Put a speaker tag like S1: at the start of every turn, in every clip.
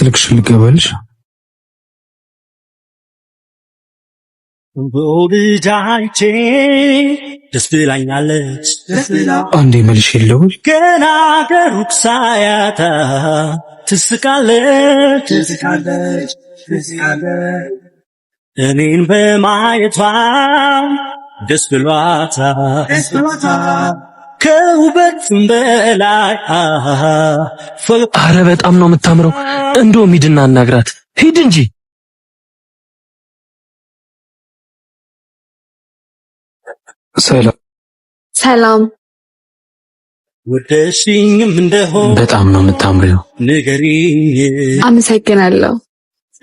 S1: ስልክሽን ልቀበልሽ?
S2: ደስ ብላኛለች
S1: አንዴ መልሽ የለውም
S2: ገና ከሩቅ ሳያት ትስቃለች እኔን በማየቷ ደስ ብሏታል ከውበትም በላይ
S3: አረ በጣም ነው የምታምረው። እንደውም ሂድና አናግራት። ሂድ እንጂ።
S4: ሰላም
S2: ወደሽኝም እንደሆነ
S1: በጣም ነው የምታምረው።
S2: ንገሪኝ።
S4: አመሰግናለሁ።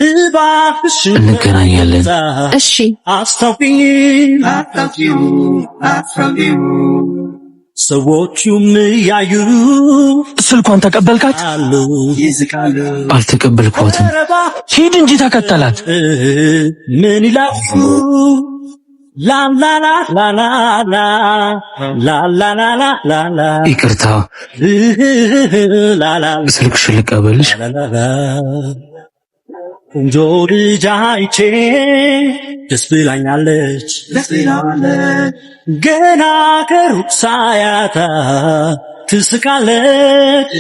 S2: እባክሽ
S1: እንገናኛለን።
S4: እሺ
S2: አስታውቂኝ ሰዎቹም ያዩ
S3: ስልኳን ተቀበልካት?
S1: አልተቀበልኳትም።
S3: ሂድ እንጂ ተከተላት።
S2: ምን ይላሉ ላላላላላላላላላ
S1: ይቅርታ ስልክሽን ልቀበልሽ?
S2: ቆንጆ ልጅ አይቼ ደስ ብላኛለች ገና ከሩቅ ሳያት ትስቃለች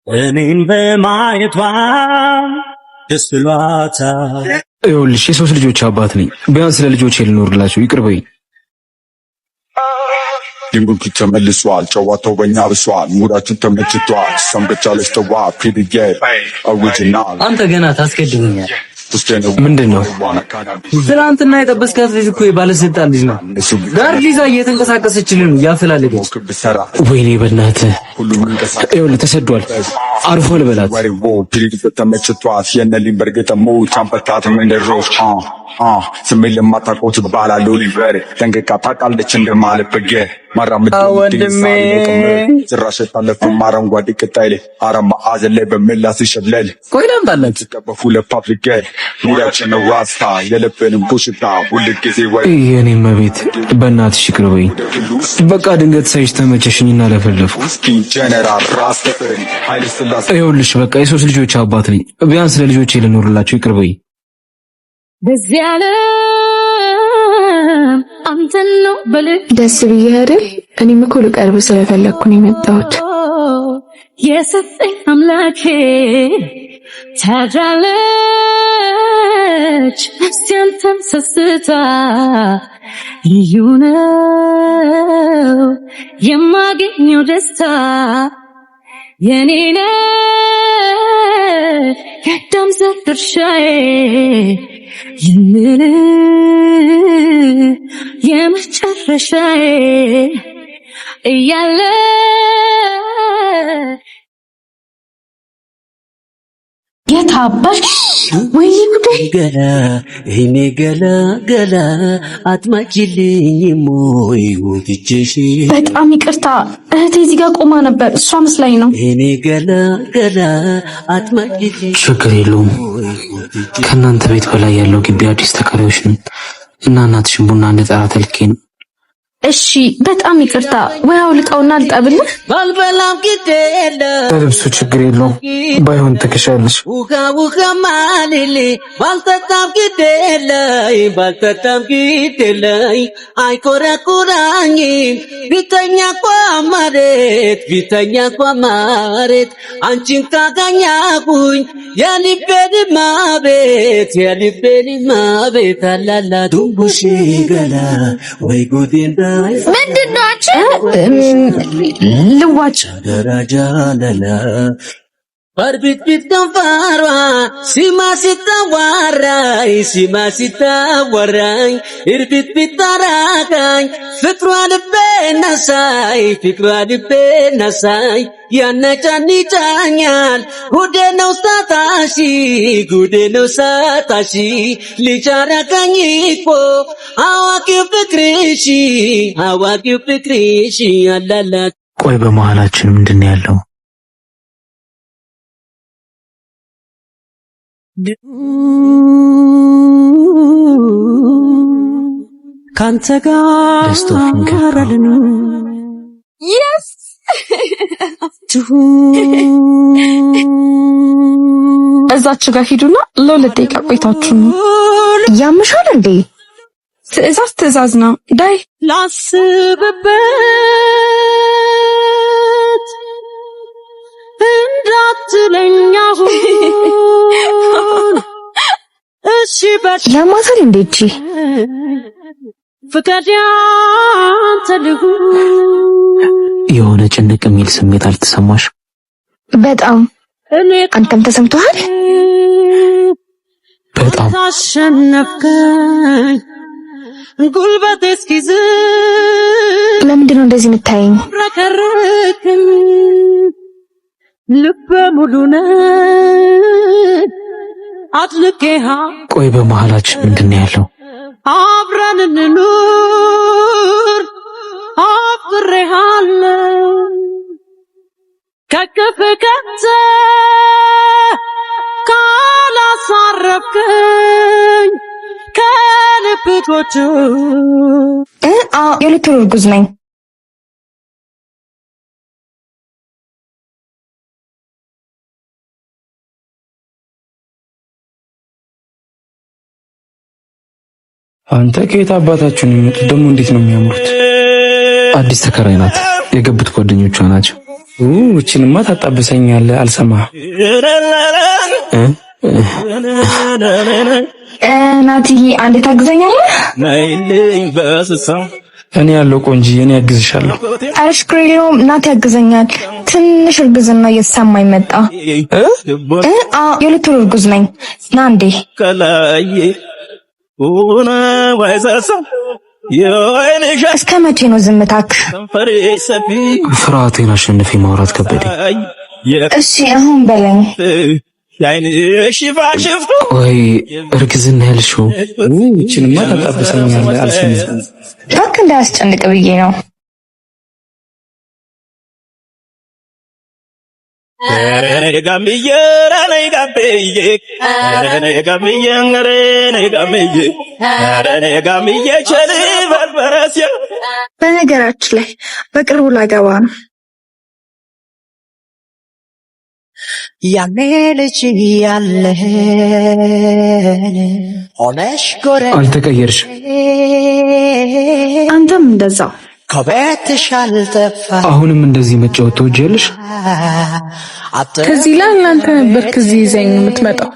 S2: እኔን በማየቷ ደስ ብሏታል።
S1: ይኸውልሽ የሶስት ልጆች አባት ነኝ። ቢያንስ ለልጆቼ ልኖርላቸው ይቅር በይኝ።
S5: ድንጉርኪ ተመልሷል። ጨዋታው በእኛ ብሷል። ሙዳችን ተመችቷል። ሰንበቻለች ተዋ ፒድጌ ኦሪጂናል።
S3: አንተ ገና ታስቀድመኛል።
S1: ምንድን ነው?
S3: ትናንትና የጠበስካት ልጅ እኮ የባለስልጣን ልጅ ነው። ጋር ሊዛ እየተንቀሳቀሰችልን ያፈላለገች።
S1: ወይኔ በእናትህ ይኸውልህ ተሰዷል። አርፎ ልበላት።
S5: ተመችቷል። የነሊን በርገጠሞ ቻምበታት መንደሮች ስሜት ለማታውቀው ትባላለህ ኦሊቨር ጠንቅቃ ታውቃለች እንደማለት በጌ ማራምድ
S3: ወንድሜ
S5: ጭራሽ ታለፈም አረንጓዴ ቅጣይ ላይ አራት ማዕዘን ላይ በምላስ ይሸለል
S3: ቆይ ላምጣለት
S5: ተቀበፉ ለፓብሊክ ሙዳችን ራስታ የለብንም ኩሽታ ሁልጊዜ ወይ
S1: የኔ መቤት በእናትሽ ይቅር በይኝ። በቃ ድንገት ሳይሽ ተመቸሽኝና ለፈለፍኩ።
S5: ጀነራል ራስ ተፈሪ ኃይለ ሥላሴ
S1: ይኸውልሽ በቃ የሶስት ልጆች አባት ነኝ። ቢያንስ ለልጆቼ ልኖርላቸው ይቅር በይኝ።
S6: በዚህ ዓለም አንተን ነው በልክ
S4: ደስ ብዬሽ አይደል? እኔም እኮ ልቀርብ ስለፈለኩ ነው የመጣሁት።
S6: የሰጠኝ አምላኬ ታድራለች እስቲ አንተን ሰስታ ልዩ ነው የማገኘው ደስታ የኔ ነው የደም ዘር ድርሻዬ ይህንን የመጨረሻዬ እያለ
S4: የታባሽ ወይ ጉዴ
S2: ገላ እኔ ገላ ገላ አትማጪልኝ ሞይ ወጥቼሽ
S4: በጣም ይቅርታ እህቴ እዚህ ጋር ቆማ ነበር። እሷ መስላኝ ነው።
S2: እኔ ገላ ገላ አትማጪልኝ
S1: ችግር የለውም። ከእናንተ ቤት በላይ ያለው ግቢ አዲስ ተከራዮች ነን እና እናትሽን ቡና እንድጠራ ተልኬ ነው።
S4: እሺ በጣም ይቅርታ። ወይ አውልቀውና ልጠብልህ።
S2: ባልበላም ግዴለ
S1: ለልብሱ ችግር የለውም። ባይሆን ትከሻለሽ።
S2: ውሃ ማልል ባልጠጣም ግዴለይ አይኮረኩራኝም ቢተኛ ቋማሬት አንቺን ካገኘሁኝ የልቤን ማቤት አላላ ዱቡሽ ገላ ወይ ጉዴን
S4: ምንድነው አንቺ? ልዋጭ
S2: ደረጃ ለላ በርቢት ቢተንፋሯ ሲማ ሲታወራኝ እርቢት ቢታራቃኝ ፍቅሯ ልቤ ነሳይ ያነጫንጫኛል ጉዴ ነው ሳታሺ ልጃረጋኝ እኮ አዋቂው ፍቅርሽ አላላ።
S1: ቆይ በመሃላችን ምንድን ያለው?
S2: ካንተ ጋር
S4: yes እዛችሁ ጋር ሂዱና ለሁለት ደቂቃ ቆይታችሁ ነው። ያምሻል እንዴ? ትዕዛዝ ነው። ዳይ
S6: ላስብበት እንዳትለኛሁ እሺ
S4: ያማታል እንዴ? እቺ
S6: ፍቃድ ያንተ ልሁን።
S1: የሆነ ጭንቅ የሚል ስሜት አልተሰማሽ?
S4: በጣም አንተም ተሰምቶሃል?
S1: በጣም
S6: ታሸነፍከኝ ጉልበቴ እስኪዝ
S4: ለምንድን ነው እንደዚህ የምታየኝ?
S6: ረከረክኝ ልበ ሙሉ ነህ አጥልቄሃ።
S1: ቆይ በመሃላችን ምንድን ነው ያለው?
S6: አብረን እንኑር አፍቅሬሃለሁ ከቅፍ ከተ ካላሳረፍከኝ ከልብቶቹ
S4: የሁለት ወር እርጉዝ ነኝ።
S3: አንተ ከየት አባታችሁ ነው የመጡት? ደግሞ እንዴት ነው የሚያምሩት!
S1: አዲስ ተከራይ ናት። የገቡት ጓደኞቿ ናቸው።
S3: እቺንማ ታጣብሰኛለህ። አልሰማህም?
S4: ናትዬ አንዴ ታግዘኛለህ?
S3: እኔ ያለው ቆንጂ እኔ ያግዝሻለሁ።
S4: አረሽ ክሬሊዮ ናት ያግዘኛል። ትንሽ እርግዝና እየተሰማኝ መጣ። የሁለት ወር እርጉዝ ነኝ። ና እንዴ እስከ መቼ ነው ዝምታክ?
S1: ፍርሃቴን አሸንፌ ማውራት ከበደኝ።
S4: እሺ አሁን በለኝ።
S1: ቆይ እርግዝና ያልሽው?
S3: እቺንማ ታጣብሰኛለህ። አልሰማህም?
S4: እባክህ እንዳያስጨንቅ ብዬ ነው። በነገራችን ላይ በቅርቡ ላገባ ነው።
S2: ያኔ ልጅ ያለህን ሆነሽ ጎረ
S1: አልተቀየርሽ።
S4: አንተም እንደዛው
S2: ከቤትሽ አልጠፋ።
S1: አሁንም እንደዚህ መጫወት ትወጃለሽ?
S4: ከዚህ ላይ እናንተ ነበር ከዚህ ይዘኝ የምትመጣው።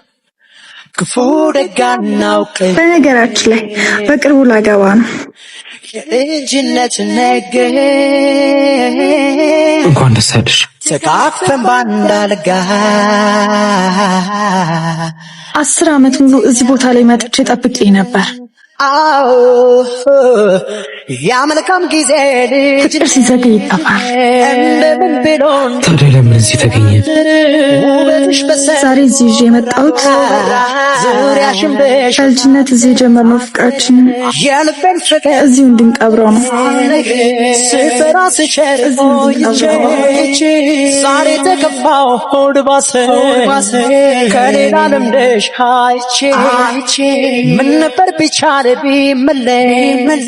S2: ክፉ ደግ አናውቅም።
S4: በነገራችን ላይ በቅርቡ ላገባ ነው።
S2: የልጅነት ነገር
S1: እንኳን ደስ ያለሽ።
S2: ተቃቅፈን ባንድ አልጋ
S4: 10 ዓመት ሙሉ እዚህ ቦታ ላይ መጥቼ ጠብቄ ነበር።
S2: አዎ ያ መልካም ጊዜ ልጅ
S4: ፍቅር ሲዘገይ ይጠፋል።
S2: እንደምን ብሎን
S1: ታዲያ ለምን እዚህ ተገኘ?
S2: ውበትሽ
S4: ዛሬ እዚህ ይዤ የመጣሁት
S2: ዙሪያሽን
S4: ከልጅነት እዚህ የጀመርነው ፍቅራችንን
S2: የልቤን ፍቅር
S4: እዚሁ እንድንቀብረው ነው።
S2: ስፈራ ስቸር ቆይቼ ዛሬ ተከፋው ሆድ ባሰ ከሌላ ልምደሽ አይቼ ምን ነበር ቢቻል ቢመለስ